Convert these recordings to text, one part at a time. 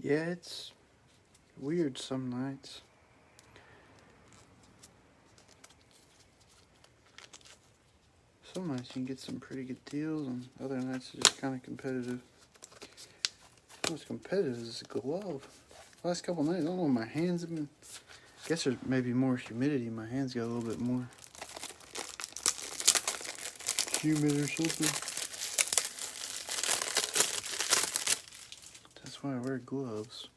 Yeah, it's weird some nights. Some nights you can get some pretty good deals, and other nights it's just kind of competitive. Most competitive is a glove. Last couple nights, I don't know, my hands have been. I guess there's maybe more humidity. My hands got a little bit more humid or something. That's why I wear gloves.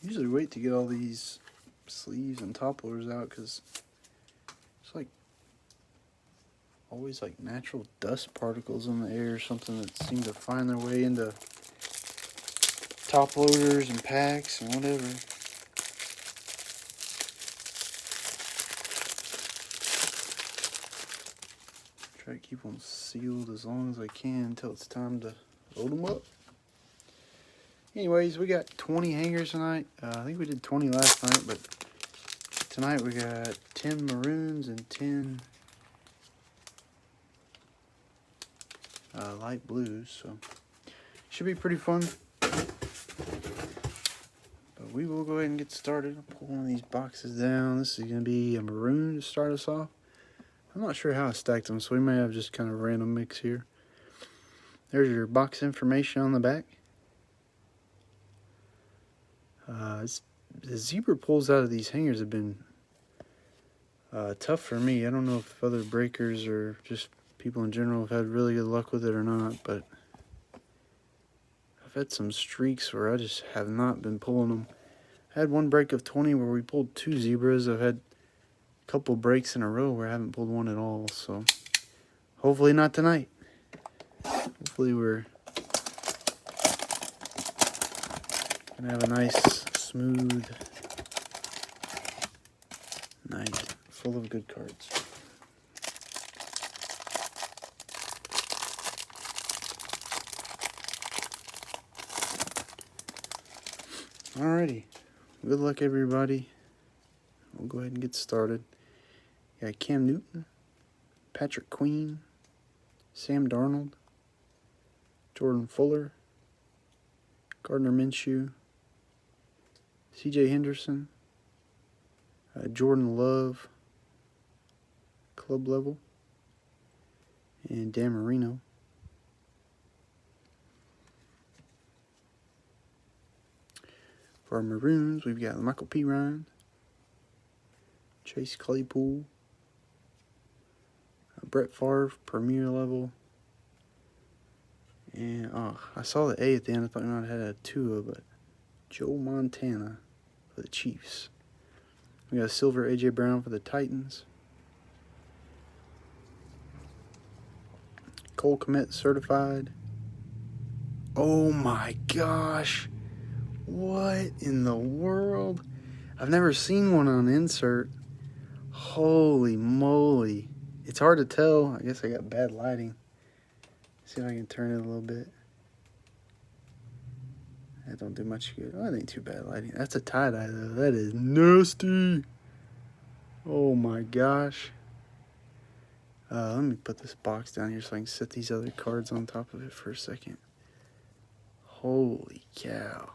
Usually wait to get all these sleeves and top loaders out because it's like always like natural dust particles in the air or something that seem to find their way into top loaders and packs and whatever. Try to keep them sealed as long as I can until it's time to load them up. Anyways, we got 20 hangers tonight. I think we did 20 last night, but tonight we got 10 maroons and 10 light blues, so should be pretty fun. But we will go ahead and get started. I'll pull one of these boxes down. This is going to be a maroon to start us off. I'm not sure how I stacked them, so we may have just kind of a random mix here. There's your box information on the back. The zebra pulls out of these hangers have been tough for me. I don't know if other breakers or just people in general have had really good luck with it or not, but I've had some streaks where I just have not been pulling them. I had one break of 20 where we pulled 2 zebras. I've had a couple breaks in a row where I haven't pulled one at all, so hopefully not tonight. Hopefully we're gonna have a nice, smooth night full of good cards. Alrighty, good luck everybody. We'll go ahead and get started. Got Cam Newton, Patrick Queen, Sam Darnold, Jordan Fuller, Gardner Minshew, C.J. Henderson, Jordan Love, club level, and Dan Marino. For our maroons, we've got Michael P. Ryan, Chase Claypool, Brett Favre, Premier level, and I saw the A at the end. I thought we might have had a Tua, but Joe Montana for the Chiefs. We got a silver A.J. Brown for the Titans. Cole Kmet certified. Oh my gosh. What in the world? I've never seen one on insert. Holy moly. It's hard to tell. I guess I got bad lighting. See if I can turn it a little bit. That don't do much good. Oh, that ain't too bad lighting. That's a tie-dye, though. That is nasty. Oh, my gosh. Let me put this box down here so I can set these other cards on top of it for a second. Holy cow.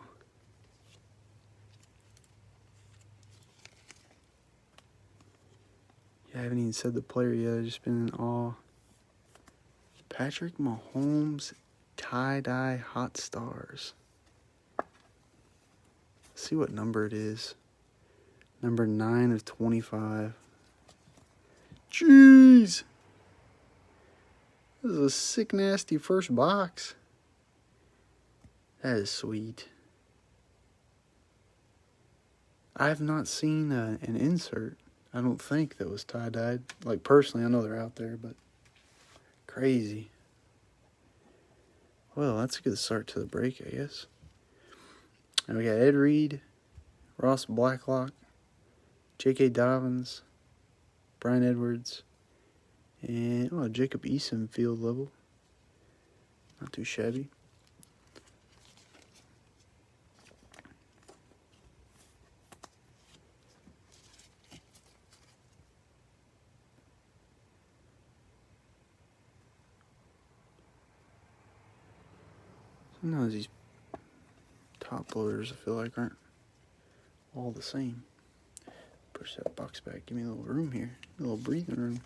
Yeah, I haven't even said the player yet. I've just been in awe. Patrick Mahomes tie-dye hot stars. Let's see what number it is. Number 9 of 25. Jeez. This is a sick, nasty first box. That is sweet. I have not seen an insert, I don't think, that was tie-dyed. Like, personally, I know they're out there, but crazy. Well, that's a good start to the break, I guess. And we got Ed Reed, Ross Blacklock, J.K. Dobbins, Brian Edwards, and Jacob Eason field level. Not too shabby. None of these top loaders I feel like aren't all the same. Push that box back. Give me a little room here. A little breathing room.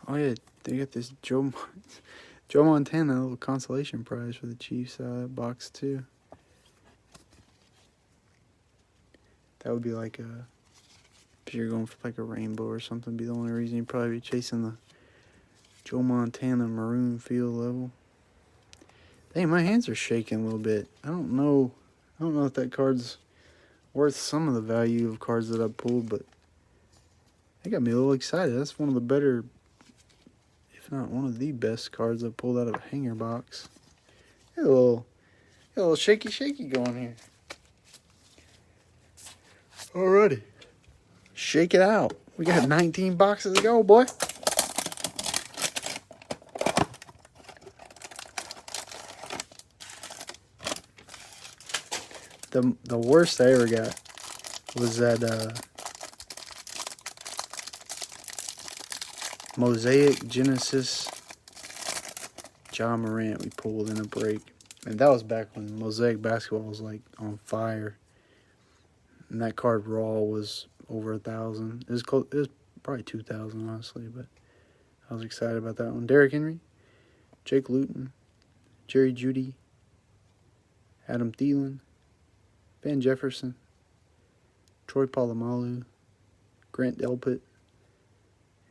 Oh yeah, they got this Joe Montana little consolation prize for the Chiefs box too. That would be like a, if you're going for like a rainbow or something, be the only reason you'd probably be chasing the Joe Montana maroon field level. Dang, my hands are shaking a little bit. I don't know if that card's worth some of the value of cards that I pulled, but that got me a little excited. That's one of the better, if not one of the best cards I pulled out of a hanger box. Got a little shaky going here. Alrighty. Shake it out. We got 19 boxes to go, boy. The worst I ever got was that Mosaic Genesis Ja Morant we pulled in a break. And that was back when Mosaic basketball was like on fire. And that card raw was over 1,000. It was close. It was probably 2,000, honestly. But I was excited about that one. Derrick Henry, Jake Luton, Jerry Jeudy, Adam Thielen, Van Jefferson, Troy Polamalu, Grant Delpit,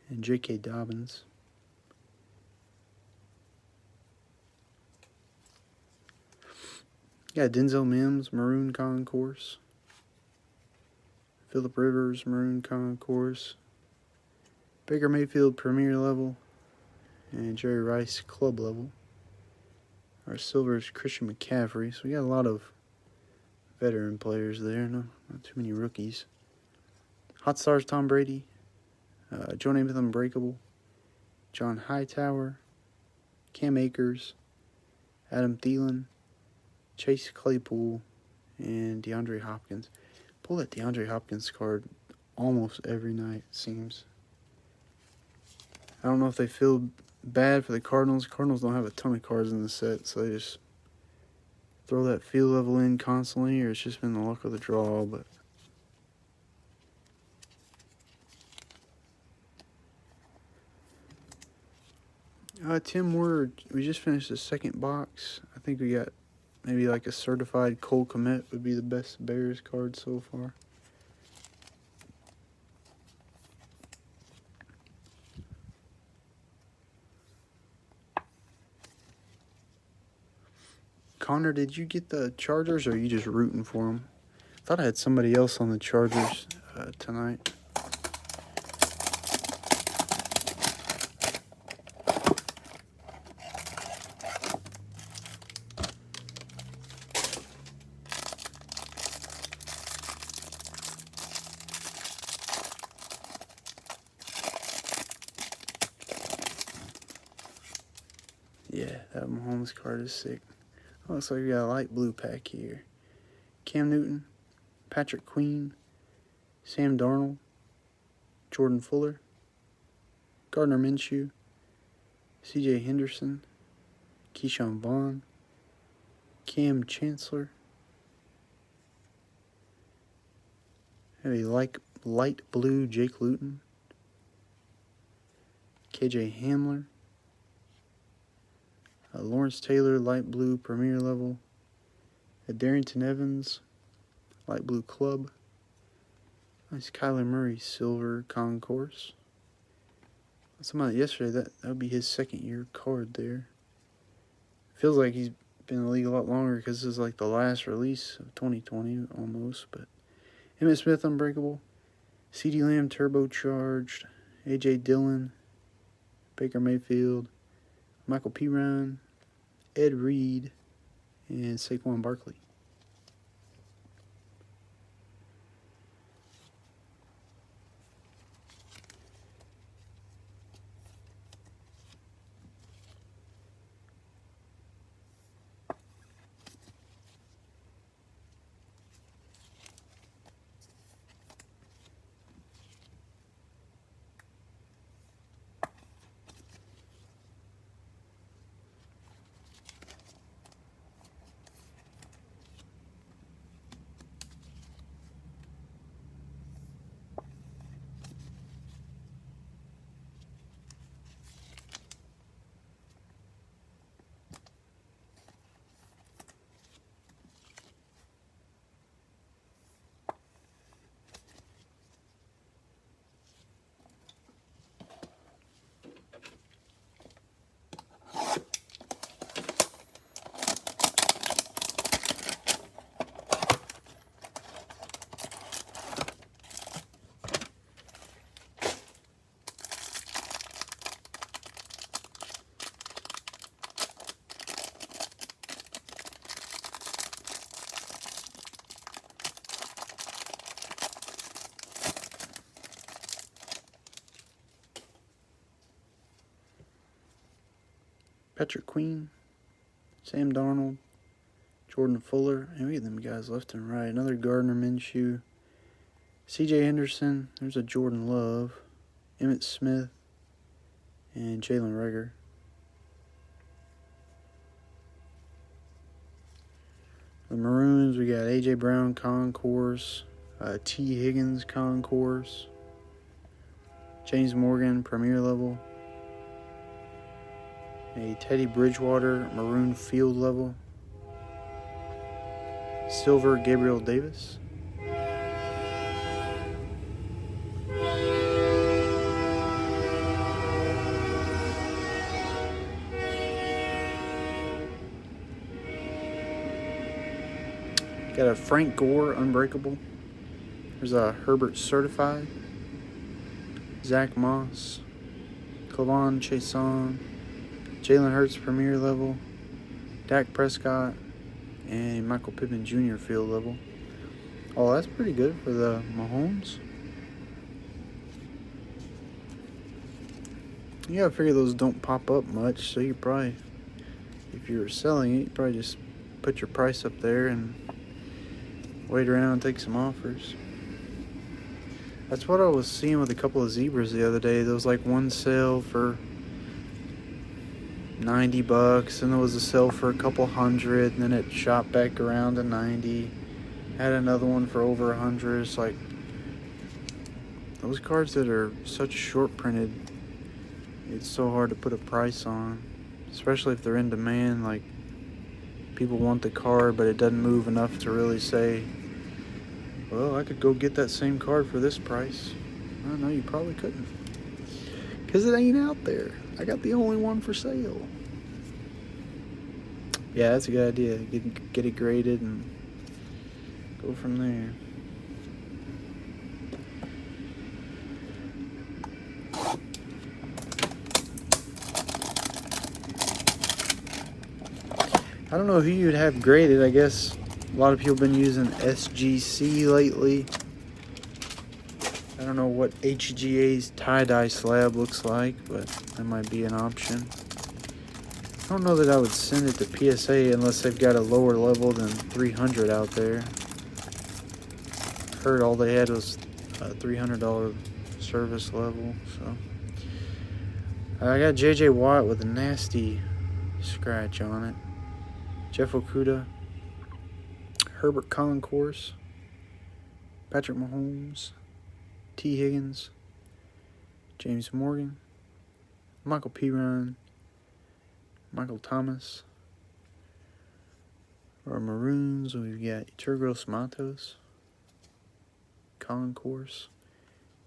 and J.K. Dobbins. Yeah, Denzel Mims, Maroon Concourse. Phillip Rivers, Maroon Concourse. Baker Mayfield, Premier level. And Jerry Rice, Club level. Our silver is Christian McCaffrey. So we got a lot of veteran players there. Not too many rookies. Hot Stars, Tom Brady. Joe Namath, Unbreakable. John Hightower. Cam Akers. Adam Thielen. Chase Claypool. And DeAndre Hopkins. Pull that DeAndre Hopkins card almost every night, it seems. I don't know if they feel bad for the Cardinals. Cardinals don't have a ton of cards in the set, so they just throw that field level in constantly, or it's just been the luck of the draw. But Tim Ward, we just finished the second box. I think we got maybe like a certified Cole Kmet would be the best Bears card so far. Connor, did you get the Chargers, or are you just rooting for them? I thought I had somebody else on the Chargers tonight. Yeah, that Mahomes card is sick. Oh, looks like we got a light blue pack here. Cam Newton, Patrick Queen, Sam Darnold, Jordan Fuller, Gardner Minshew, C.J. Henderson, Keyshawn Vaughn, Cam Chancellor, have a light blue Jake Luton, K.J. Hamler, Lawrence Taylor, light blue Premier level, Darrington Evans, light blue club. Nice Kyler Murray, silver concourse. Somebody yesterday, that would be his second year card there. Feels like he's been in the league a lot longer because this is like the last release of 2020 almost. But Emmitt Smith, Unbreakable. CeeDee Lamb, turbocharged. A.J. Dillon, Baker Mayfield, Michael Pirine, Ed Reed, and Saquon Barkley. Patrick Queen, Sam Darnold, Jordan Fuller, and we get them guys left and right. Another Gardner Minshew, C.J. Henderson. There's a Jordan Love, Emmitt Smith, and Jalen Reagor. The Maroons, we got A.J. Brown Concourse, T. Higgins Concourse, James Morgan Premier Level, a Teddy Bridgewater Maroon Field Level, Silver Gabriel Davis, got a Frank Gore Unbreakable. There's a Herbert Certified, Zach Moss, Clavon Chason, Jalen Hurts Premier Level, Dak Prescott, and Michael Pittman Jr. Field Level. Oh, that's pretty good for the Mahomes. You gotta figure those don't pop up much, so you probably, if you were selling it, you probably just put your price up there and wait around and take some offers. That's what I was seeing with a couple of zebras the other day. There was like one sale for $90, and there was a sale for a couple hundred, and then it shot back around to 90. Had another one for over 100. It's like those cards that are such short printed, it's so hard to put a price on, especially if they're in demand. Like, people want the card, but it doesn't move enough to really say, well, I could go get that same card for this price. I know you probably couldn't, because it ain't out there. I got the only one for sale. Yeah, that's a good idea. Get it graded and go from there. I don't know who you'd have graded. I guess a lot of people have been using SGC lately. I don't know what HGA's tie-dye slab looks like, but that might be an option. I don't know that I would send it to PSA unless they've got a lower level than 300 out there. Heard all they had was a $300 service level. So I got JJ Watt with a nasty scratch on it. Jeff Okudah, Herbert Concourse, Patrick Mahomes, T. Higgins, James Morgan, Michael Piron, Michael Thomas. Our Maroons, we've got Turgos Matos, Concourse,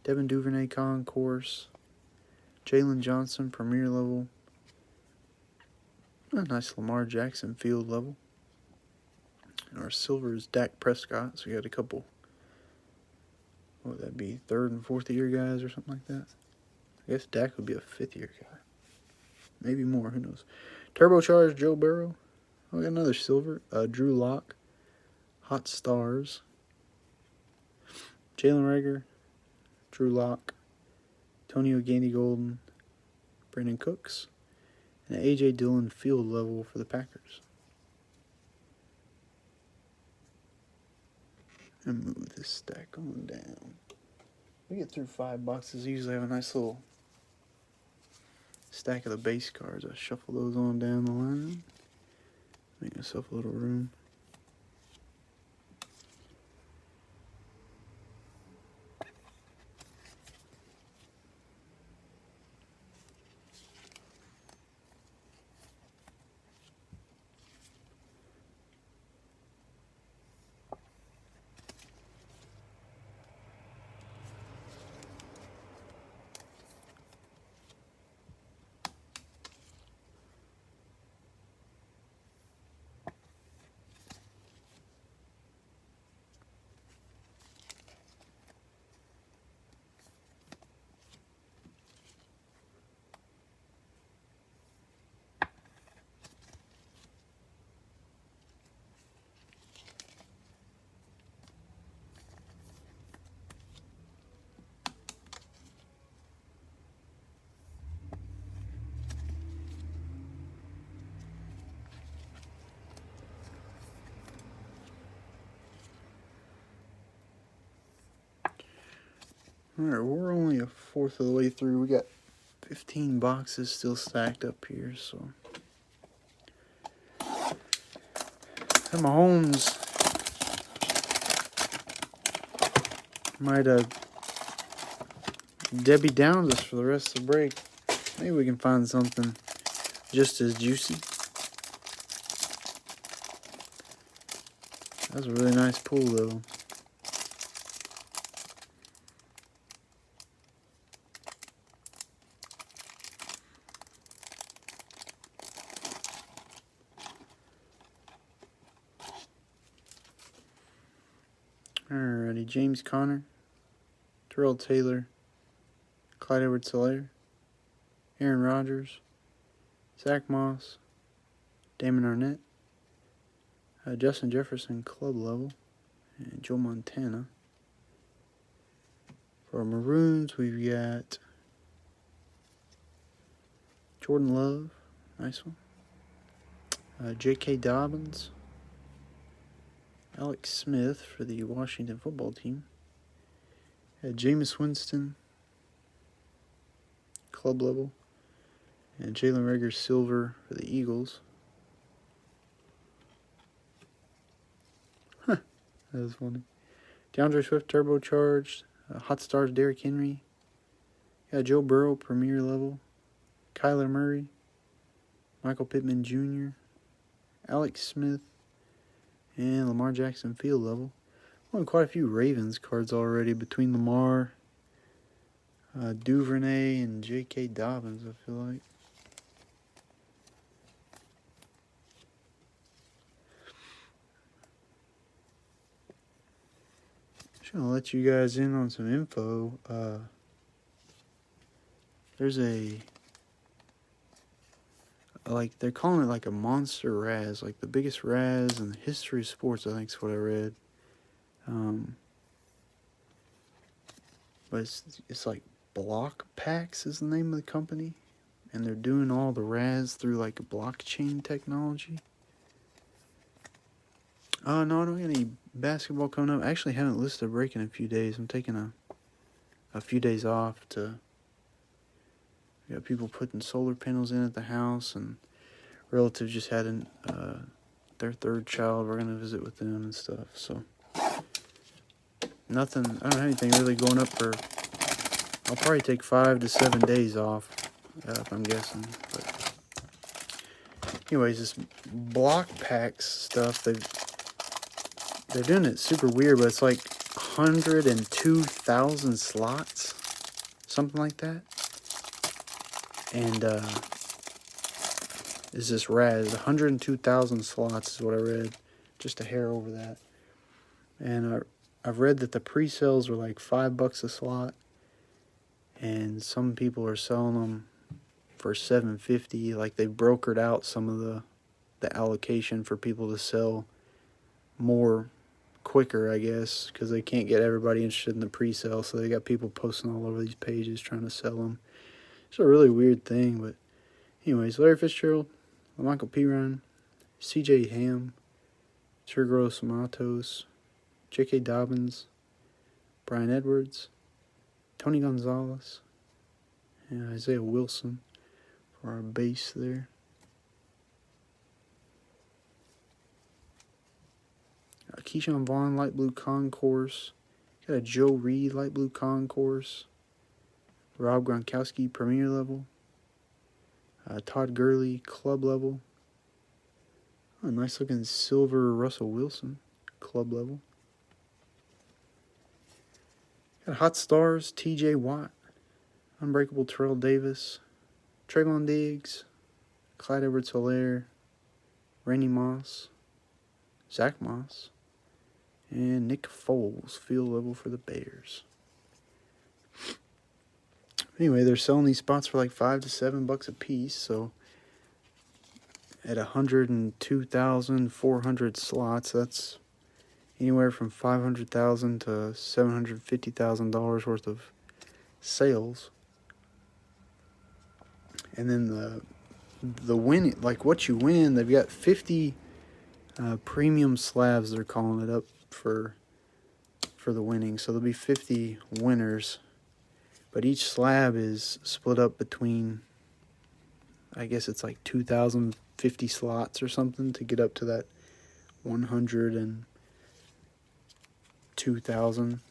Devin Duvernay Concourse, Jalen Johnson Premier Level, a nice Lamar Jackson Field Level. And our silver is Dak Prescott, so we got a couple, what would that be, third and fourth year guys or something like that? I guess Dak would be a fifth year guy. Maybe more, who knows. Turbocharged Joe Burrow. We got another silver. Drew Lock, Hot Stars, Jalen Reagor, Drew Lock, Antonio Gandy Golden, Brandon Cooks, and an A.J. Dillon Field Level for the Packers. And move this stack on down. We get through 5 boxes. Usually have a nice little stack of the base cards. I shuffle those on down the line. Make myself a little room. Alright, we're only a fourth of the way through. We got 15 boxes still stacked up here, so. And Mahomes might Debbie Downs us for the rest of the break. Maybe we can find something just as juicy. That was a really nice pull, though. Alrighty, James Conner, Terrell Taylor, Clyde Edwards-Helaire, Aaron Rodgers, Zach Moss, Damon Arnett, Justin Jefferson club level, and Joe Montana. For our Maroons, we've got Jordan Love, nice one, J.K. Dobbins, Alex Smith for the Washington football team, Jameis Winston, club level, and Jalen Reagor silver for the Eagles. Huh, that was funny. DeAndre Swift turbocharged, Hot Stars Derrick Henry, Joe Burrow premier level, Kyler Murray, Michael Pittman Jr., Alex Smith, and Lamar Jackson field level. Quite a few Ravens cards already between Lamar, Duvernay, and J.K. Dobbins, I feel like. Just going to let you guys in on some info. There's they're calling it like a monster Raz, like the biggest Raz in the history of sports, I think is what I read. But it's like Block Packs is the name of the company, and they're doing all the Raz through like blockchain technology. No, I don't got any basketball coming up. I actually haven't listed a break in a few days. I'm taking a few days off to. We got people putting solar panels in at the house, and relatives just had their third child. We're gonna visit with them and stuff. So nothing. I don't have anything really going up for. I'll probably take 5 to 7 days off, if I'm guessing. But anyways, this block packs stuff. They're doing it super weird, but it's like 102,000 slots, something like that. And is this Raz? 102,000 slots is what I read. Just a hair over that. And I've read that the pre-sales are like $5 a slot, and some people are selling them for $7.50. Like they brokered out some of the allocation for people to sell more quicker, I guess, because they can't get everybody interested in the pre-sale. So they got people posting all over these pages trying to sell them. It's a really weird thing, but anyways, Larry Fitzgerald, Michael Piron, C.J. Ham, Turgros Matos, J.K. Dobbins, Brian Edwards, Tony Gonzalez, and Isaiah Wilson for our base there. Keyshawn Vaughn, light blue concourse. Got a Joe Reed, light blue concourse. Rob Gronkowski, premier level. Todd Gurley, club level. Oh, nice looking silver Russell Wilson, club level. Got Hot Stars, TJ Watt. Unbreakable Terrell Davis. Trayvon Diggs. Clyde Edwards-Helaire. Randy Moss. Zach Moss. And Nick Foles, field level for the Bears. Anyway, they're selling these spots for like $5 to $7 a piece, so at 102,400 slots, that's anywhere from $500,000 to $750,000 worth of sales. And then the win, like what you win, they've got 50 premium slabs. They're calling it up for the winning. So there'll be 50 winners. But each slab is split up between, I guess it's like 2,050 slots or something to get up to that 100 and 2,000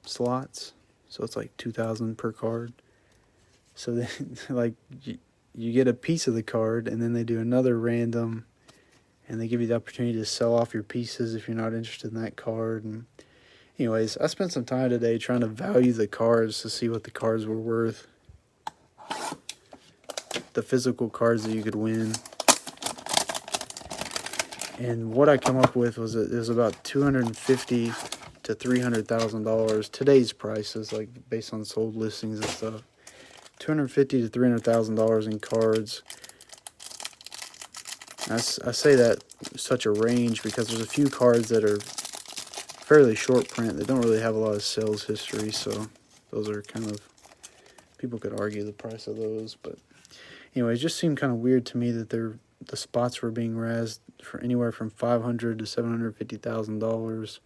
slots. So it's like 2,000 per card. So then, like, you get a piece of the card, and then they do another random, and they give you the opportunity to sell off your pieces if you're not interested in that card. And anyways, I spent some time today trying to value the cards to see what the cards were worth. The physical cards that you could win. And what I come up with was it was about $250,000 to $300,000. Today's prices, like based on sold listings and stuff. $250,000 to $300,000 in cards. I say that such a range because there's a few cards that are fairly short print that don't really have a lot of sales history, so those are kind of, people could argue the price of those, but anyway, it just seemed kind of weird to me that the spots were being razzed for anywhere from $500,000 to $750,000,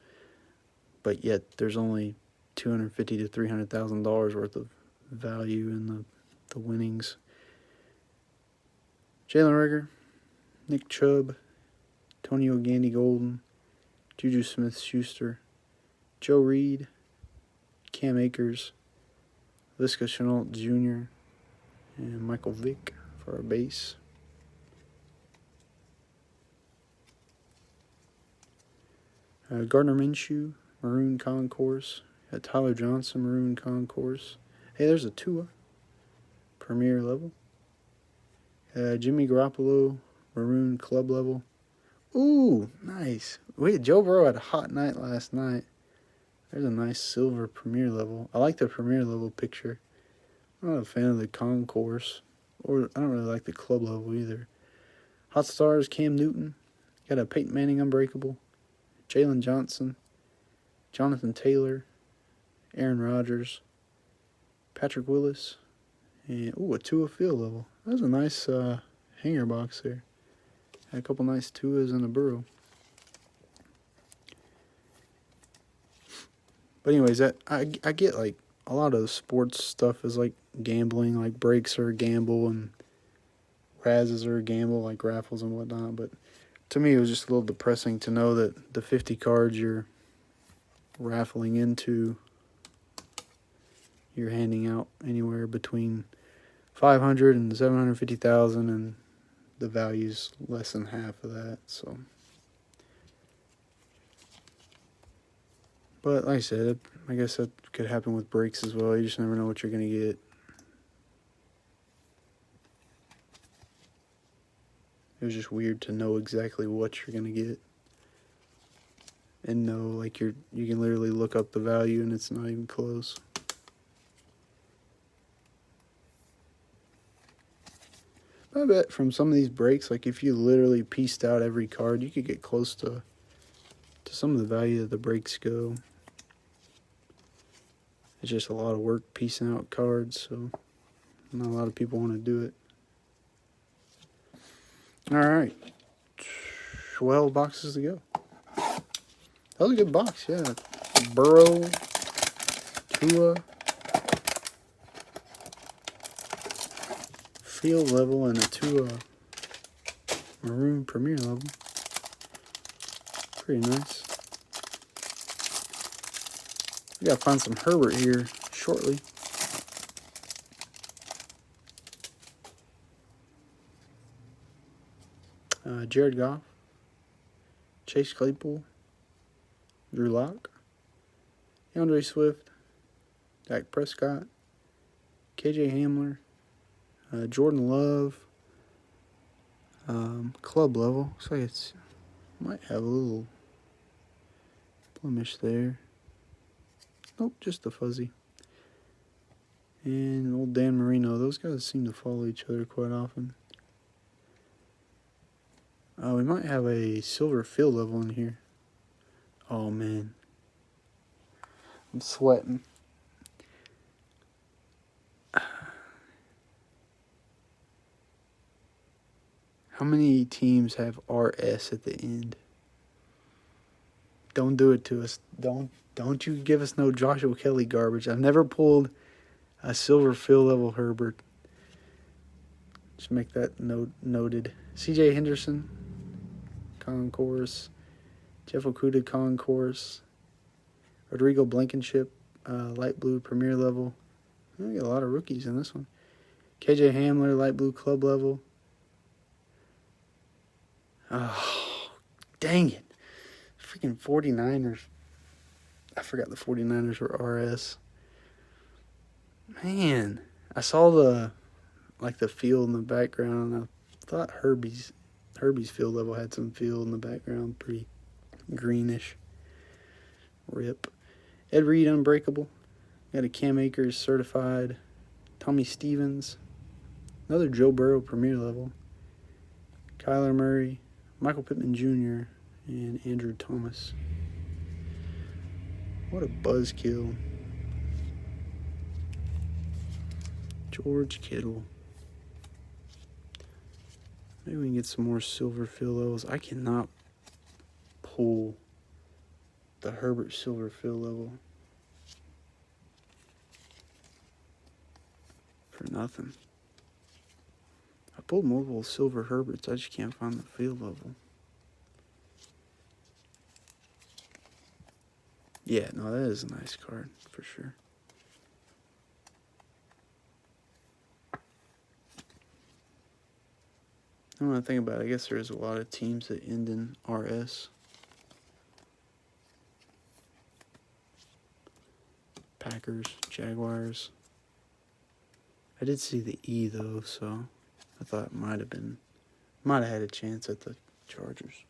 but yet there's only $250,000 to $300,000 worth of value in the winnings. Jalen Reagor, Nick Chubb, Antonio Gandy Golden, Juju Smith-Schuster, Joe Reed, Cam Akers, Visca Chenault Jr., and Michael Vick for our base. Gardner Minshew, Maroon Concourse. Tyler Johnson, Maroon Concourse. Hey, there's a Tua, Premier level. Jimmy Garoppolo, Maroon Club level. Ooh, nice. Wait, Joe Burrow had a hot night last night. There's a nice silver Premier level. I like the Premier level picture. I'm not a fan of the Concourse, or I don't really like the Club level either. Hot Stars, Cam Newton. Got a Peyton Manning Unbreakable. Jalen Johnson, Jonathan Taylor, Aaron Rodgers, Patrick Willis, and a Tua field level. That was a nice hanger box there. Had a couple nice Tuas and a Burrow. But anyways, I get like a lot of sports stuff is like gambling, like breaks are a gamble and razzes are a gamble, like raffles and whatnot. But to me, it was just a little depressing to know that the 50 cards you're raffling into, you're handing out anywhere between $500,000 and $750,000, and the value's less than half of that. So, but like I said, I guess that could happen with breaks as well. You just never know what you're gonna get. It was just weird to know exactly what you're gonna get, and know like you can literally look up the value and it's not even close. I bet from some of these breaks, like if you literally pieced out every card, you could get close to some of the value that the breaks go. It's just a lot of work piecing out cards, so not a lot of people want to do it. Alright, 12 boxes to go. That was a good box, yeah. Burrow, Tua, field level, and a Tua Maroon Premier level. Pretty nice. We gotta find some Herbert here shortly. Jared Goff, Chase Claypool, Drew Lock, DeAndre Swift, Dak Prescott, KJ Hamler, Jordan Love, club level. Looks like it's might have a little blemish there. Nope, just a fuzzy. And old Dan Marino. Those guys seem to follow each other quite often. We might have a silver field level in here. Oh, man. I'm sweating. How many teams have RS at the end? Don't do it to us. Don't you give us no Joshua Kelly garbage. I've never pulled A silver field level Herbert. Just make that noted. C.J. Henderson, concourse. Jeff Okuda, concourse. Rodrigo Blankenship, light blue premier level. We got a lot of rookies in this one. KJ Hamler, light blue club level. Oh, dang it. Freaking 49ers. I forgot the 49ers were RS. Man, I saw the field in the background. I thought Herbie's field level had some field in the background, pretty greenish. Rip. Ed Reed, unbreakable. Got a Cam Akers certified. Tommy Stevens. Another Joe Burrow premier level. Kyler Murray, Michael Pittman Jr., and Andrew Thomas. What a buzzkill. George Kittle. Maybe we can get some more silver fill levels. I cannot pull the Herbert silver fill level for nothing. I pulled multiple silver Herberts. I just can't find the field level. Yeah, no, that is a nice card for sure. I don't want to think about it. I guess there's a lot of teams that end in RS. Packers, Jaguars. I did see the E though, so I thought it might have had a chance at the Chargers.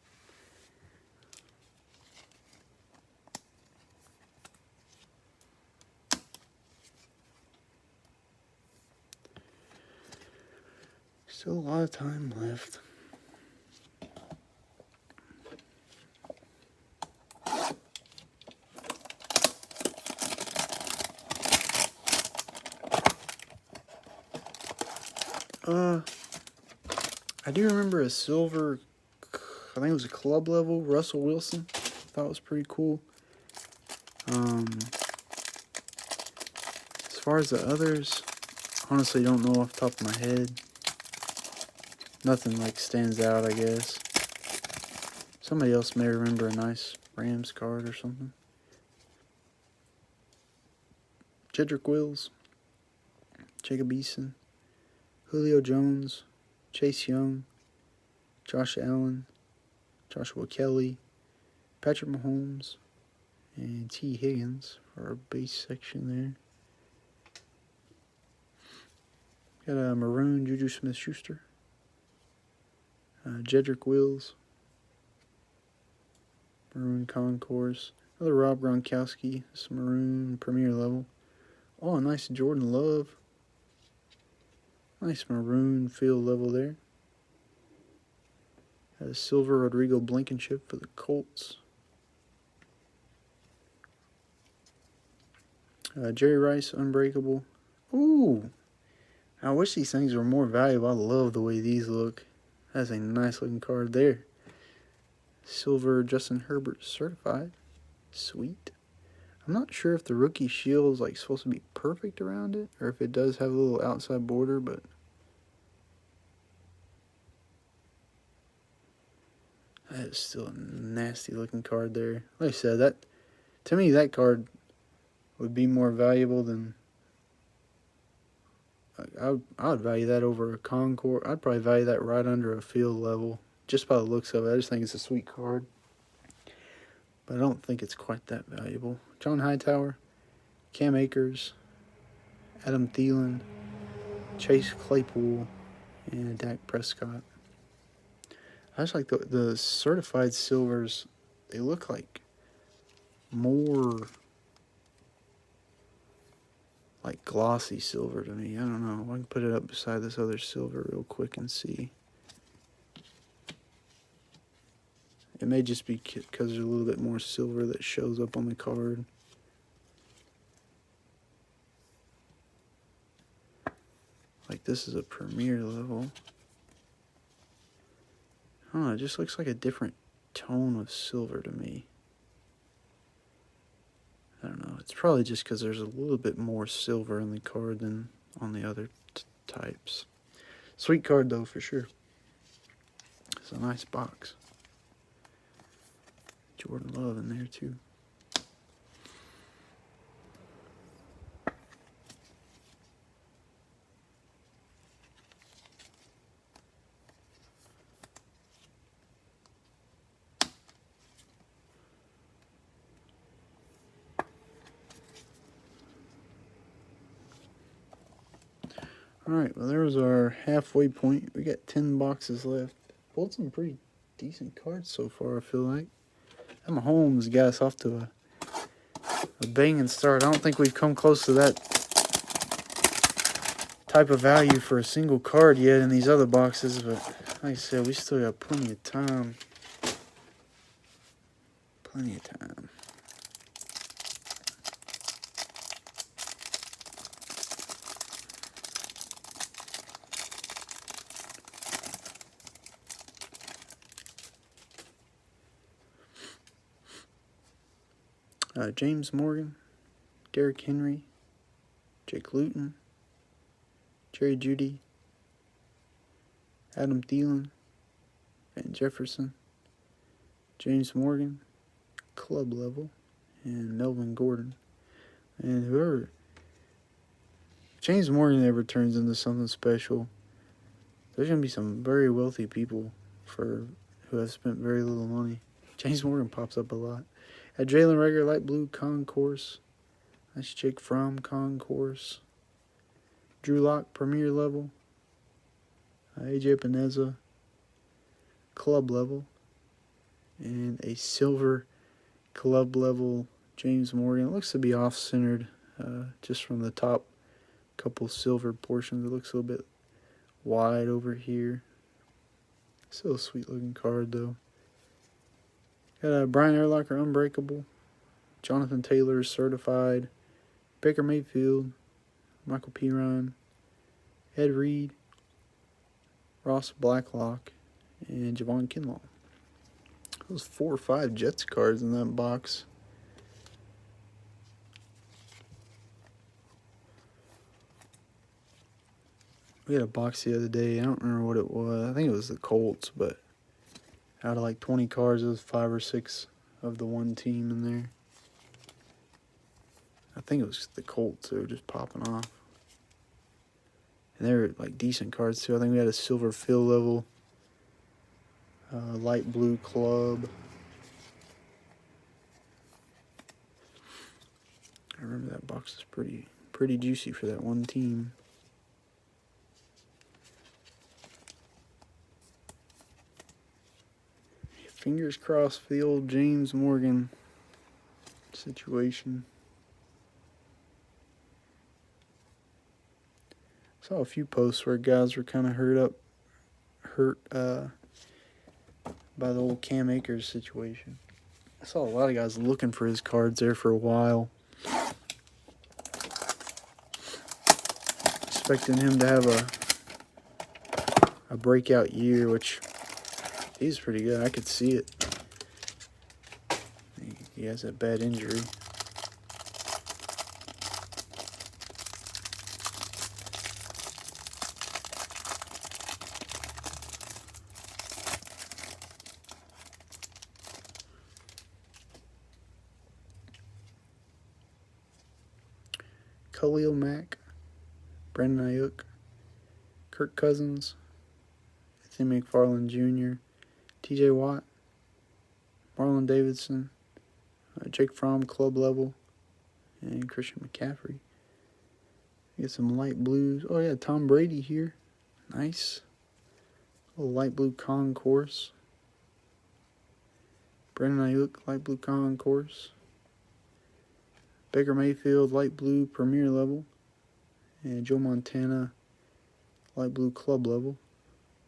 Still a lot of time left. I do remember a silver, I think it was a club level, Russell Wilson. Thought it was pretty cool. As far as the others, honestly don't know off the top of my head. Nothing stands out, I guess. Somebody else may remember a nice Rams card or something. Jedrick Wills, Jacob Eason, Julio Jones, Chase Young, Josh Allen, Joshua Kelly, Patrick Mahomes, and T. Higgins for our base section there. Got a maroon Juju Smith-Schuster, Jedrick Wills, maroon concourse, another Rob Gronkowski, some maroon premier level. Oh, a nice Jordan Love. Nice maroon field level there. Got a silver Rodrigo Blankenship for the Colts. Jerry Rice, unbreakable. Ooh, I wish these things were more valuable. I love the way these look. That's a nice looking card there. Silver Justin Herbert certified. Sweet. I'm not sure if the rookie shield is supposed to be perfect around it, or if it does have a little outside border, but that is still a nasty looking card there. Like I said, to me that card would be more valuable than I would value that over a Concord. I'd probably value that right under a field level, just by the looks of it. I just think it's a sweet card, but I don't think it's quite that valuable. John Hightower, Cam Akers, Adam Thielen, Chase Claypool, and Dak Prescott. I just like the certified silvers. They look like more glossy silver to me. I don't know. I can put it up beside this other silver real quick and see. It may just be because there's a little bit more silver that shows up on the card. This is a premier level. I don't know, it just looks like a different tone of silver to me. I don't know. It's probably just because there's a little bit more silver in the card than on the other types. Sweet card though, for sure. It's a nice box. Jordan Love in there too. Alright, well there was our halfway point. We got 10 boxes left. Pulled some pretty decent cards so far, I feel like. And Mahomes got us off to a banging start. I don't think we've come close to that type of value for a single card yet in these other boxes, but like I said, we still got plenty of time. Plenty of time. James Morgan, Derrick Henry, Jake Luton, Jerry Jeudy, Adam Thielen, Van Jefferson, James Morgan, club level, and Melvin Gordon. And whoever James Morgan ever turns into something special, there's going to be some very wealthy people who have spent very little money. James Morgan pops up a lot. At Jalen Reagor, light blue concourse. That's Jake Fromm concourse. Drew Lock, premier level. AJ Epineza, club level. And a silver club level James Morgan. It looks to be off-centered just from the top couple silver portions. It looks a little bit wide over here. Still a sweet-looking card, though. Got Brian Urlacher, unbreakable. Jonathan Taylor, certified. Baker Mayfield. Michael Piron. Ed Reed. Ross Blacklock. And Javon Kinlaw. Those 4 or 5 Jets cards in that box. We had a box the other day. I don't remember what it was. I think it was the Colts, but out of like 20 cards, there was 5 or 6 of the one team in there. I think it was the Colts. They were just popping off. And they were like decent cards too. I think we had a silver fill level, light blue club. I remember that box was pretty juicy for that one team. Fingers crossed for the old James Morgan situation. Saw a few posts where guys were kind of hurt by the old Cam Akers situation. I saw a lot of guys looking for his cards there for a while, expecting him to have a breakout year, which he's pretty good. I could see it. He has a bad injury. Khalil Mack, Brandon Ayuk, Kirk Cousins, Anthony McFarland Jr., TJ Watt, Marlon Davidson, Jake Fromm, club level, and Christian McCaffrey. Get some light blues. Oh, yeah, Tom Brady here. Nice. A little light blue concourse. Brandon Ayuk, light blue concourse. Baker Mayfield, light blue, premier level. And Joe Montana, light blue, club level.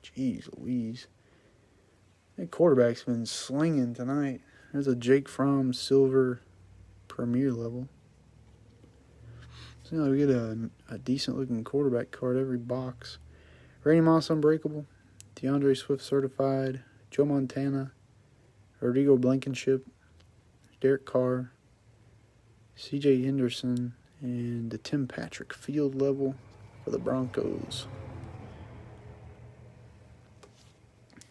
Jeez Louise. That quarterback's been slinging tonight. There's a Jake Fromm silver premier level. So, we get a decent looking quarterback card every box. Randy Moss unbreakable. DeAndre Swift certified. Joe Montana. Rodrigo Blankenship. Derek Carr. C.J. Henderson, and the Tim Patrick field level for the Broncos.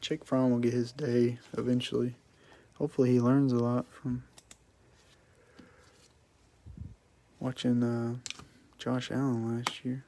Jake Fromm will get his day eventually. Hopefully he learns a lot from watching Josh Allen last year.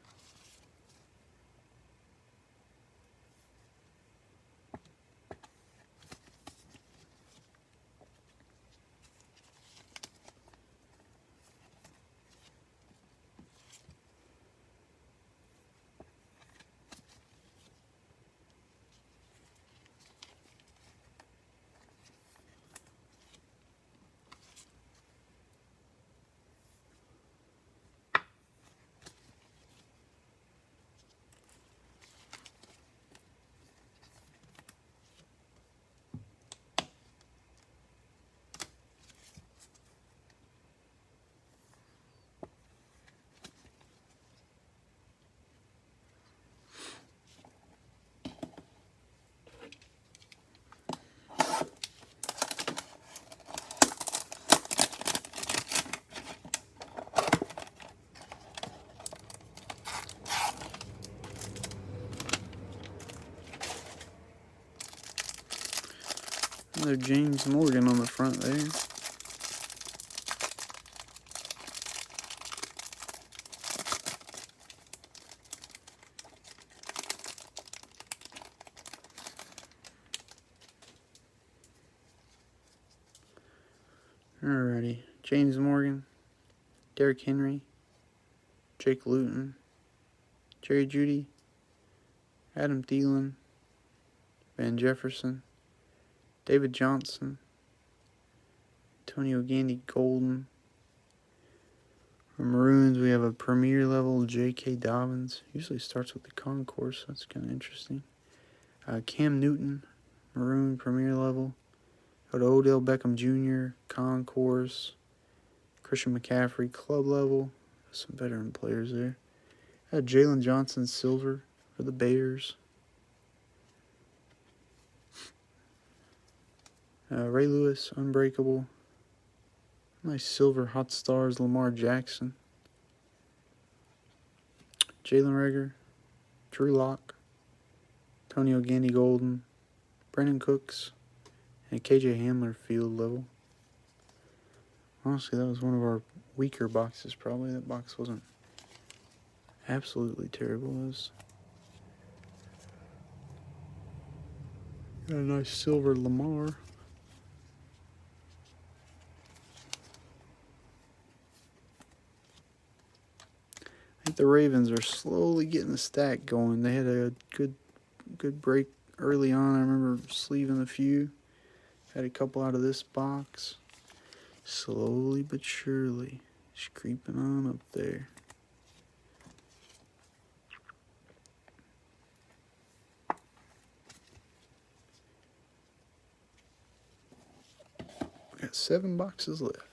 Another James Morgan on the front there. Alrighty. James Morgan, Derrick Henry, Jake Luton, Jerry Jeudy, Adam Thielen, Van Jefferson, David Johnson, Antonio Gandy Golden. For Maroons, we have a premier level J.K. Dobbins. Usually starts with the concourse. That's kind of interesting. Cam Newton, Maroon premier level. Go to Odell Beckham Jr., concourse. Christian McCaffrey, club level. Some veteran players there. Jalen Johnson, silver for the Bears. Ray Lewis, unbreakable. Nice silver hot stars, Lamar Jackson. Jalen Reagor, Drew Lock, Antonio Gandy Golden, Brandon Cooks, and KJ Hamler field level. Honestly, that was one of our weaker boxes probably. That box wasn't absolutely terrible. It was got a nice silver Lamar. I think the Ravens are slowly getting the stack going. They had a good break early on. I remember sleeving a few. Had a couple out of this box. Slowly but surely, just creeping on up there. We got 7 boxes left.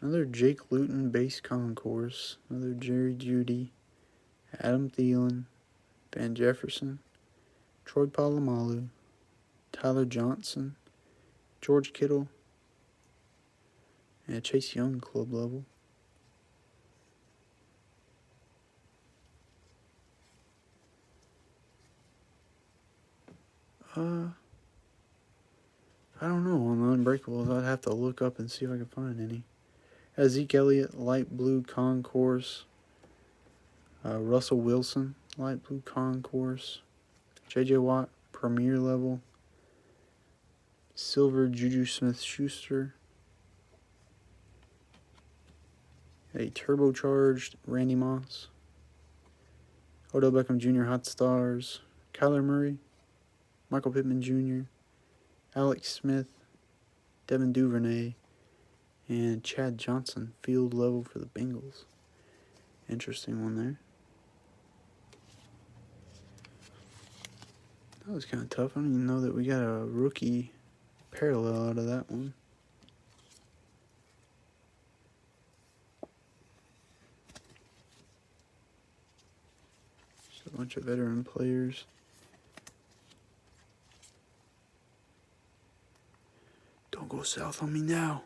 Another Jake Luton base concourse. Another Jerry Jeudy, Adam Thielen, Van Jefferson, Troy Polamalu, Tyler Johnson, George Kittle, and Chase Young club level. I don't know on the Unbreakables. I'd have to look up and see if I can find any. Zeke Elliott, light blue concourse. Russell Wilson, light blue concourse. J.J. Watt, premier level. Silver Juju Smith-Schuster. A turbocharged Randy Moss. Odell Beckham Jr. Hot Stars. Kyler Murray. Michael Pittman Jr. Alex Smith, Devin Duvernay, and Chad Johnson, field level for the Bengals. Interesting one there. That was kind of tough. I don't even know that we got a rookie parallel out of that one. Just a bunch of veteran players. Don't go south on me now.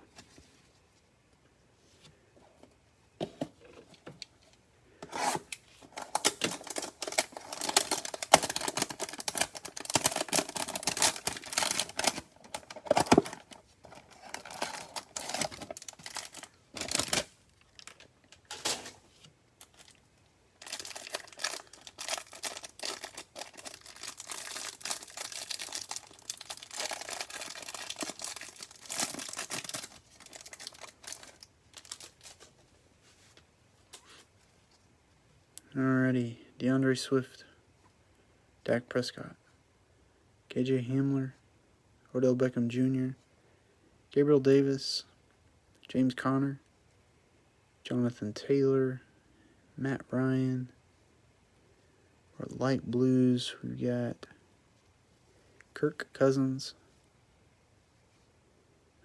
Alrighty, DeAndre Swift, Dak Prescott, KJ Hamler, Odell Beckham Jr., Gabriel Davis, James Conner, Jonathan Taylor, Matt Ryan. For light blues, we've got Kirk Cousins,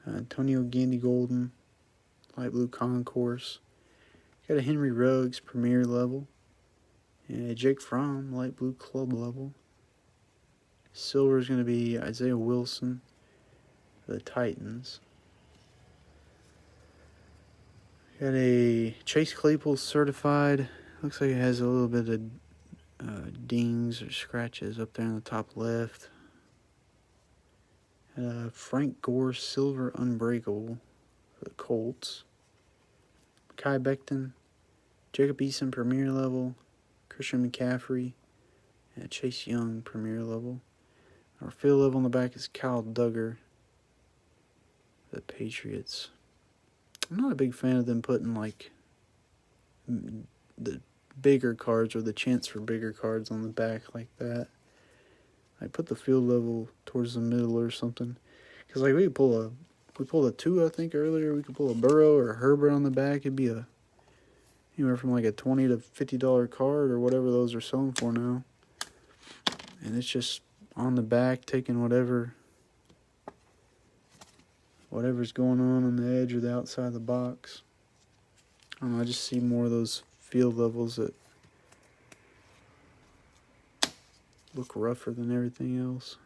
Antonio Gandy Golden, light blue concourse. Got a Henry Ruggs premier level. And Jake Fromm, light blue club level. Silver is going to be Isaiah Wilson for the Titans. Got a Chase Claypool certified. Looks like it has a little bit of dings or scratches up there in the top left. Frank Gore silver unbreakable for the Colts. Kai Becton, Jacob Eason premier level. Christian McCaffrey, and Chase Young, premier level. Our field level on the back is Kyle Duggar, the Patriots. I'm not a big fan of them putting, like, the bigger cards or the chance for bigger cards on the back like that. I put the field level towards the middle or something. Because, like, we pulled a 2, I think, earlier. We could pull a Burrow or a Herbert on the back. It'd be anywhere from like a $20 to $50 card or whatever those are selling for now. And it's just on the back taking whatever's going on the edge or the outside of the box. I don't know, I just see more of those field levels that look rougher than everything else.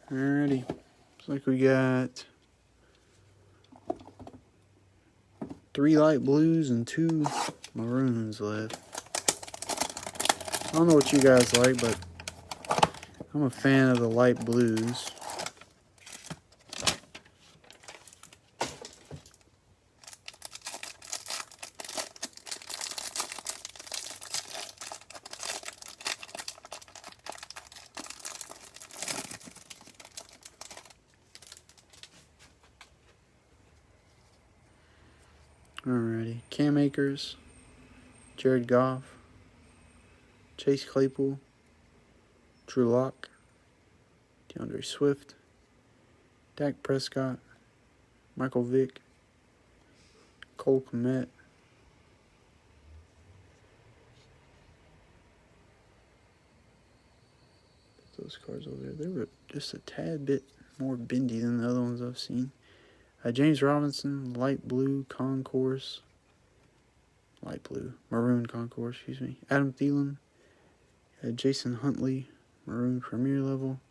Alrighty. Looks like we got 3 light blues and 2 maroons left. I don't know what you guys like, but I'm a fan of the light blues. Alrighty. Cam Akers, Jared Goff, Chase Claypool, Drew Lock, DeAndre Swift, Dak Prescott, Michael Vick, Cole Kmet, those cards over there, they were just a tad bit more bendy than the other ones I've seen. James Robinson, light blue concourse, maroon concourse, excuse me. Adam Thielen, Jason Huntley, maroon premier level.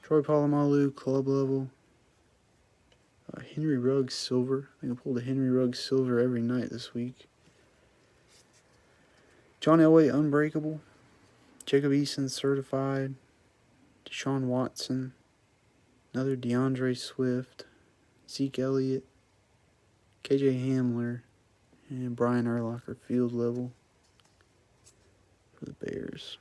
Troy Polamalu, club level. Henry Ruggs silver. I think I pulled a Henry Ruggs silver every night this week. John Elway unbreakable. Jacob Eason certified. Deshaun Watson. Another DeAndre Swift. Zeke Elliott. KJ Hamler. And Brian Urlacher field level for the Bears.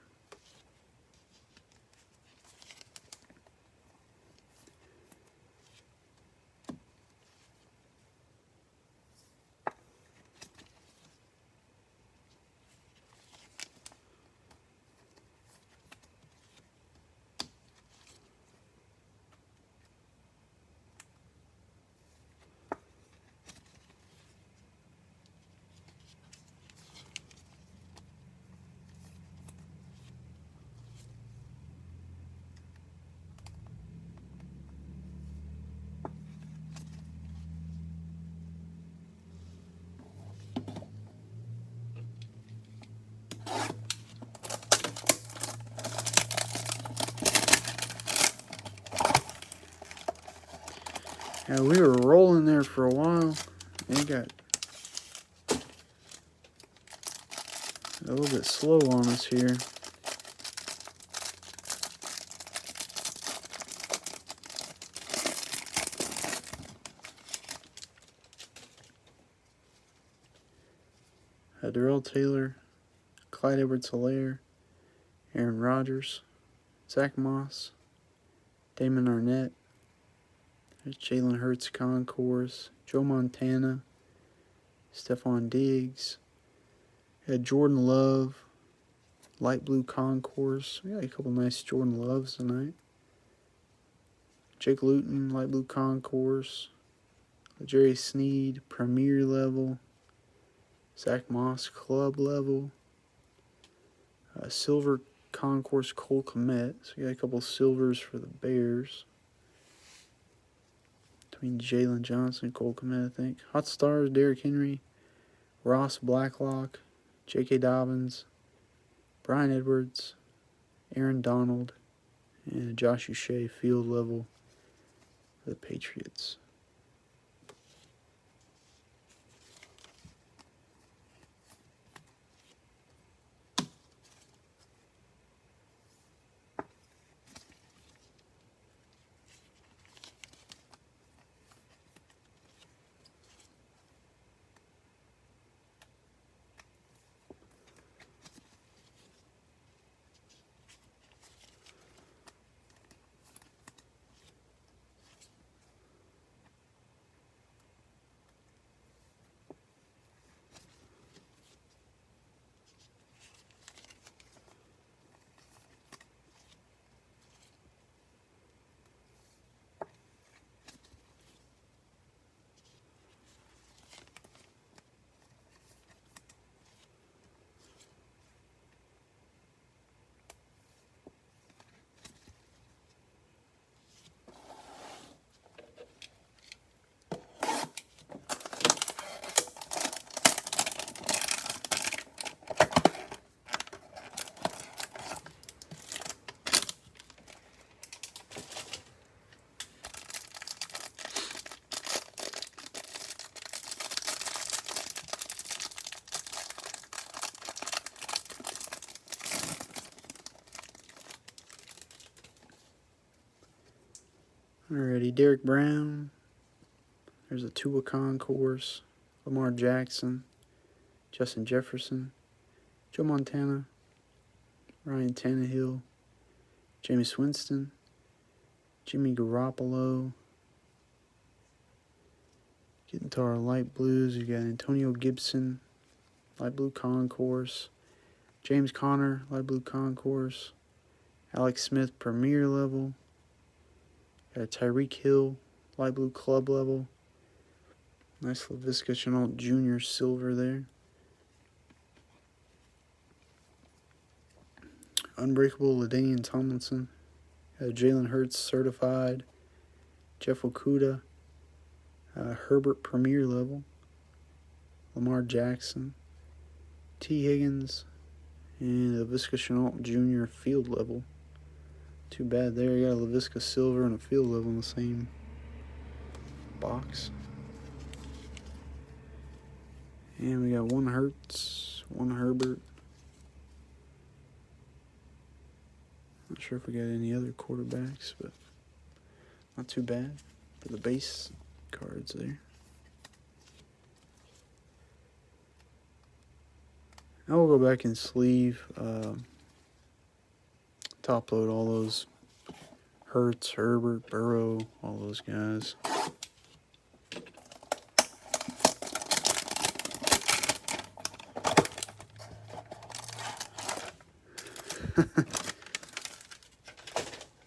Yeah, we were rolling there for a while. It got a little bit slow on us here. Darrell Taylor, Clyde Edwards-Helaire, Aaron Rodgers, Zach Moss, Damon Arnett, there's Jalen Hurts Concourse, Joe Montana, Stephon Diggs, Jordan Love, Light Blue Concourse. We got a couple nice Jordan Loves tonight. Jake Luton, Light Blue Concourse, Jerry Sneed, Premier level, Zach Moss, Club level, Silver Concourse, Cole Kmet. So we got a couple silvers for the Bears. Between Jalen Johnson and Cole Kmet, I think. Hot Stars, Derrick Henry, Ross Blacklock, J.K. Dobbins, Brian Edwards, Aaron Donald, and Josh Uche field level for the Patriots. Alrighty, Derek Brown. There's a Tua Concourse, Lamar Jackson, Justin Jefferson, Joe Montana, Ryan Tannehill, Jameis Winston, Jimmy Garoppolo. Getting to our light blues, you got Antonio Gibson, Light Blue Concourse, James Conner, Light Blue Concourse, Alex Smith, Premier level, got Tyreek Hill, Light Blue Club level, nice LaVisca Chenault Jr. silver there. Unbreakable LaDainian Tomlinson, Jalen Hurts certified, Jeff Okudah, Herbert Premier level, Lamar Jackson, T. Higgins, and LaVisca Chenault Jr. field level. Too bad there, you got a LaVisca silver and a field level in the same box. And we got one Hurts, one Herbert. Not sure if we got any other quarterbacks, but not too bad for the base cards there. Now we'll go back and sleeve, top load all those Hurts, Herbert, Burrow, all those guys.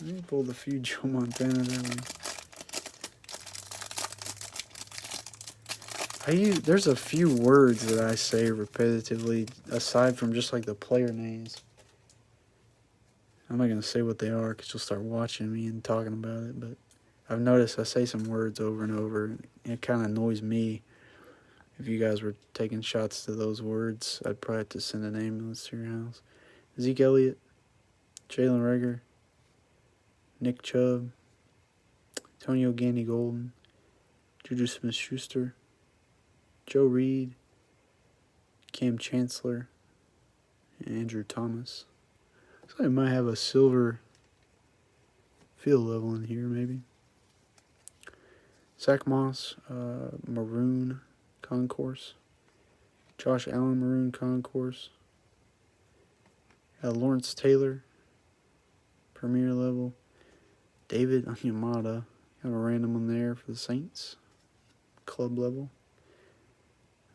I pulled a few Joe Montana there. There's a few words that I say repetitively, aside from just like the player names. I'm not going to say what they are because you'll start watching me and talking about it, but I've noticed I say some words over and over, and it kind of annoys me. If you guys were taking shots to those words, I'd probably have to send an ambulance to your house. Zeke Elliott, Jalen Reagor, Nick Chubb, Antonio Gandy Golden, Juju Smith-Schuster, Joe Reed, Cam Chancellor, and Andrew Thomas. So I might have a silver field level in here, maybe. Zach Moss, Maroon Concourse. Josh Allen, Maroon Concourse. Lawrence Taylor, Premier level. David Onyemata, kind of a random one there for the Saints, club level.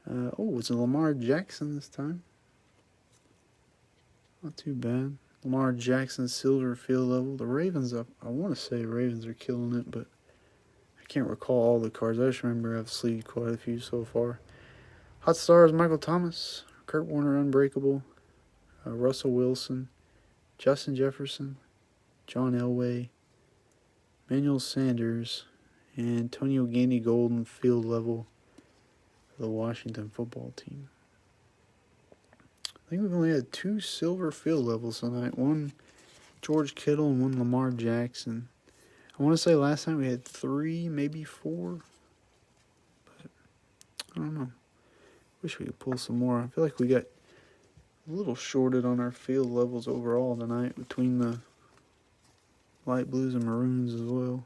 It's a Lamar Jackson this time. Not too bad. Lamar Jackson, silver field level. The Ravens, I want to say Ravens are killing it, but I can't recall all the cards. I just remember I've sleeved quite a few so far. Hot Stars, Michael Thomas, Kurt Warner, Unbreakable, Russell Wilson, Justin Jefferson, John Elway, Manuel Sanders, and Antonio Gandy Golden, field level for the Washington football team. I think we've only had 2 silver field levels tonight. One George Kittle and one Lamar Jackson. I want to say last night we had 3, maybe 4. But I don't know. Wish we could pull some more. I feel like we got a little shorted on our field levels overall tonight between the light blues and maroons as well.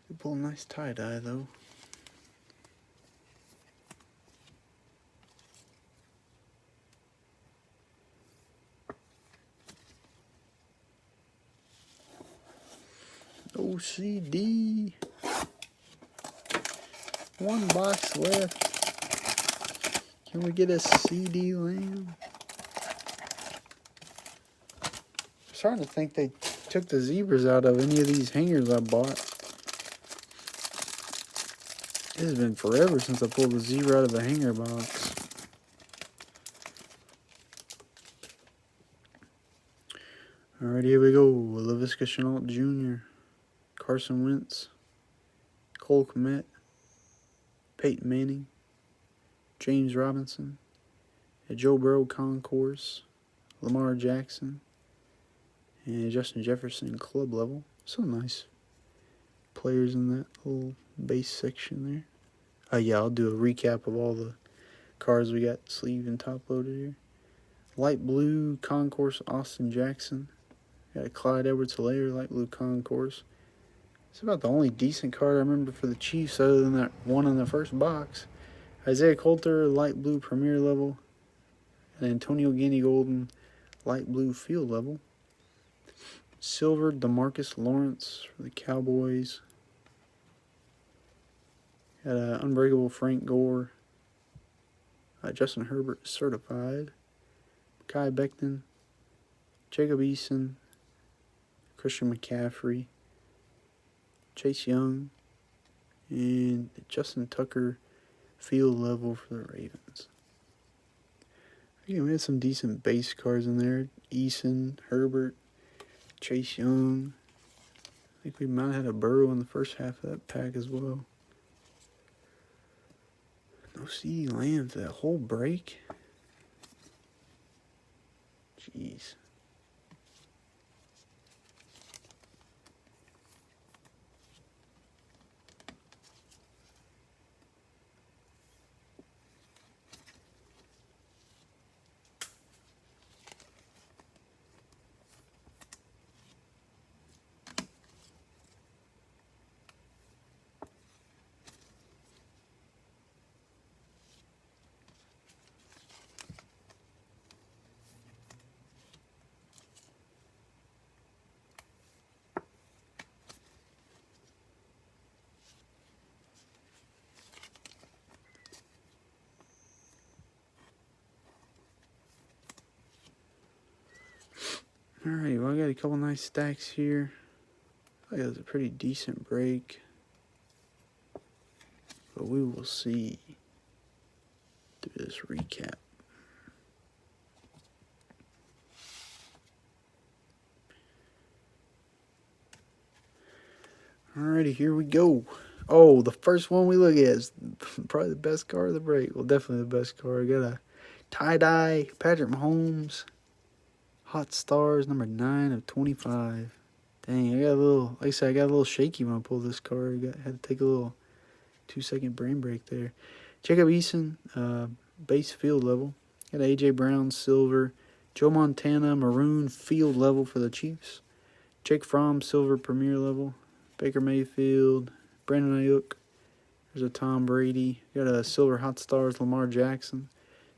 We pull a nice tie-dye though. OCD. 1 box left. Can we get a CD Lamb? I'm starting to think they took the zebras out of any of these hangers I bought. It has been forever since I pulled a zebra out of a hanger box. Alright, here we go. LaVisca Chenault Jr., Carson Wentz, Cole Kmet, Peyton Manning, James Robinson, a Joe Burrow Concourse, Lamar Jackson, and Justin Jefferson club level. Some nice players in that little base section there. Yeah, I'll do a recap of all the cards we got sleeved and top loaded here. Light blue Concourse Austin Jackson. Got a Clyde Edwards-Helaire light blue Concourse. It's about the only decent card I remember for the Chiefs other than that one in the first box. Isaiah Coulter, light blue Premier level. And Antonio Gandy Golden, light blue field level. Silver DeMarcus Lawrence for the Cowboys. Got Unbreakable Frank Gore. Justin Herbert certified. Kai Becton. Jacob Eason. Christian McCaffrey. Chase Young. And Justin Tucker field level for the Ravens. Again, we had some decent base cards in there. Eason, Herbert, Chase Young. I think we might have had a Burrow in the first half of that pack as well. No CeeDee Lamb for that whole break. Jeez. Alright, well, I got a couple nice stacks here. I think that was a pretty decent break. But we will see through this recap. Alrighty, here we go. Oh, the first one we look at is probably the best card of the break. Well, definitely the best card. I got a tie-dye Patrick Mahomes. Hot Stars, number 9 of 25. Dang, I got a little, like I said, I got a little shaky when I pulled this card. Had to take a little 2-second brain break there. Jacob Eason, base field level. Got A.J. Brown, silver. Joe Montana, maroon field level for the Chiefs. Jake Fromm, silver premier level. Baker Mayfield, Brandon Ayuk. There's a Tom Brady. Got a silver Hot Stars, Lamar Jackson.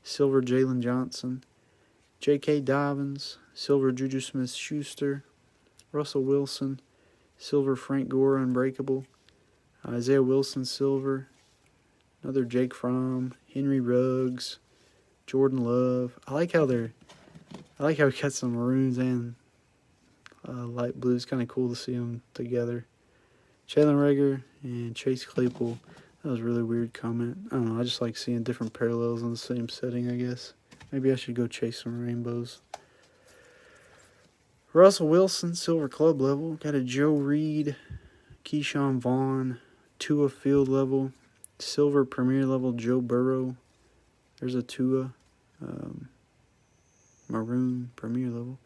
Silver Jalen Johnson. J.K. Dobbins, silver Juju Smith-Schuster. Russell Wilson, silver Frank Gore, unbreakable. Isaiah Wilson, silver. Another Jake Fromm. Henry Ruggs. Jordan Love. I like how we got some maroons and light blues. Kind of cool to see them together. Jalen Reagor and Chase Claypool. That was a really weird comment. I don't know. I just like seeing different parallels in the same setting, I guess. Maybe I should go chase some rainbows. Russell Wilson, silver club level. Got a Joe Reed, Keyshawn Vaughn, Tua field level. Silver premier level, Joe Burrow. There's a Tua. Maroon premier level.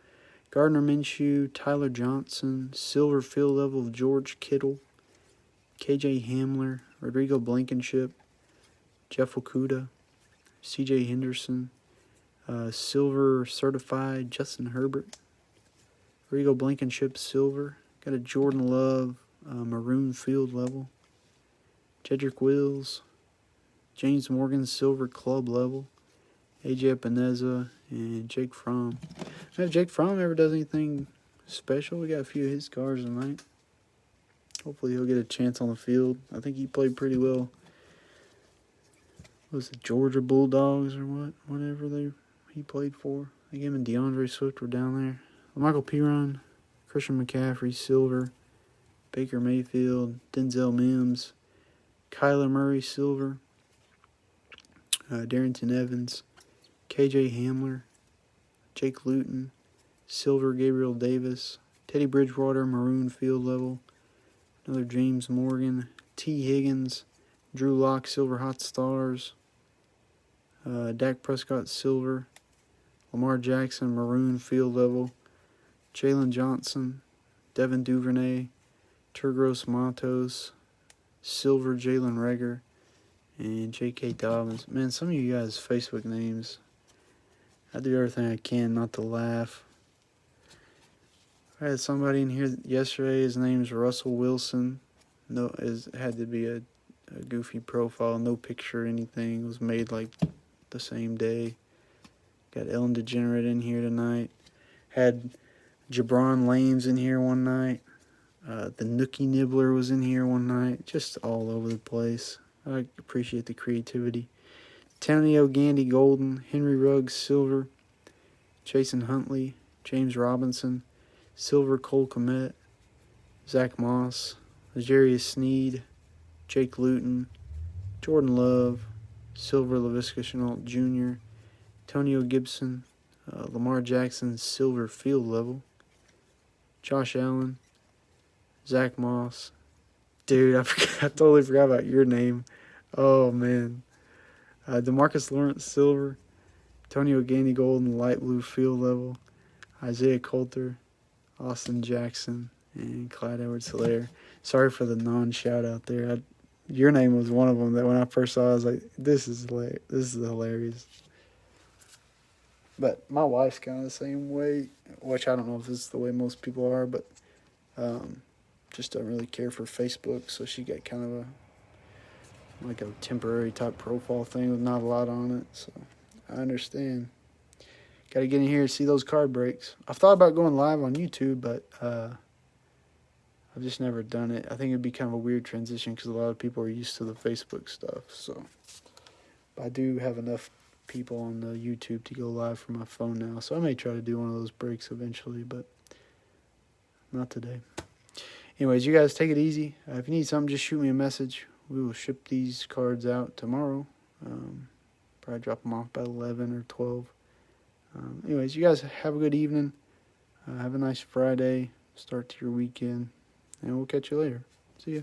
Gardner Minshew, Tyler Johnson. Silver field level, George Kittle. KJ Hamler, Rodrigo Blankenship. Jeff Okudah. CJ Henderson. Silver certified, Justin Herbert. Rodrigo Blankenship, silver. Got a Jordan Love, maroon field level. Jedrick Wills. James Morgan, silver club level. AJ Epineza and Jake Fromm. If Jake Fromm ever does anything special, we got a few of his cards tonight. Hopefully he'll get a chance on the field. I think he played pretty well. Was it Georgia Bulldogs or whatever he played for? I think him and DeAndre Swift were down there. Michael Piron, Christian McCaffrey, silver. Baker Mayfield, Denzel Mims, Kyler Murray, silver. Darrington Evans, KJ Hamler, Jake Luton, silver Gabriel Davis, Teddy Bridgewater, maroon field level. Another James Morgan, T. Higgins, Drew Lock, silver Hot Stars. Dak Prescott, silver. Lamar Jackson, maroon field level. Jalen Johnson, Devin Duvernay, Turgros Matos, silver Jalen Reagor, and J.K. Dobbins. Man, some of you guys' Facebook names, I do everything I can not to laugh. I had somebody in here yesterday, his name's Russell Wilson. Had to be a goofy profile, no picture or anything. It was made like the same day. Got Ellen DeGenerate in here tonight. Had Jabron Lames in here one night. The Nookie Nibbler was in here one night. Just all over the place. I appreciate the creativity. Antonio Gandy Golden, Henry Ruggs silver, Jason Huntley, James Robinson, silver Cole Kmet, Zach Moss, L'Jarius Sneed, Jake Luton, Jordan Love, silver Laviska Shenault Jr., Antonio Gibson, Lamar Jackson silver field level, Josh Allen, Zach Moss. Dude, I totally forgot about your name. Oh, man. DeMarcus Lawrence, silver. Antonio Gandy Golden, light blue field level. Isaiah Coulter, Austin Jackson, and Clyde Edwards-Helaire. Sorry for the non-shout-out there. Your name was one of them that when I first saw it, I was like, this is hilarious. But my wife's kind of the same way, which I don't know if this is the way most people are, but just don't really care for Facebook, so she got kind of a temporary type profile thing with not a lot on it, so I understand. Got to get in here and see those card breaks. I've thought about going live on YouTube, but I've just never done it. I think it'd be kind of a weird transition because a lot of people are used to the Facebook stuff, so. But I do have enough people on the YouTube to go live from my phone now. So I may try to do one of those breaks eventually, but not today. Anyways, you guys take it easy. If you need something, just shoot me a message. We will ship these cards out tomorrow. Probably drop them off by 11 or 12. Anyways, you guys have a good evening. Have a nice Friday. Start to your weekend. And we'll catch you later. See ya.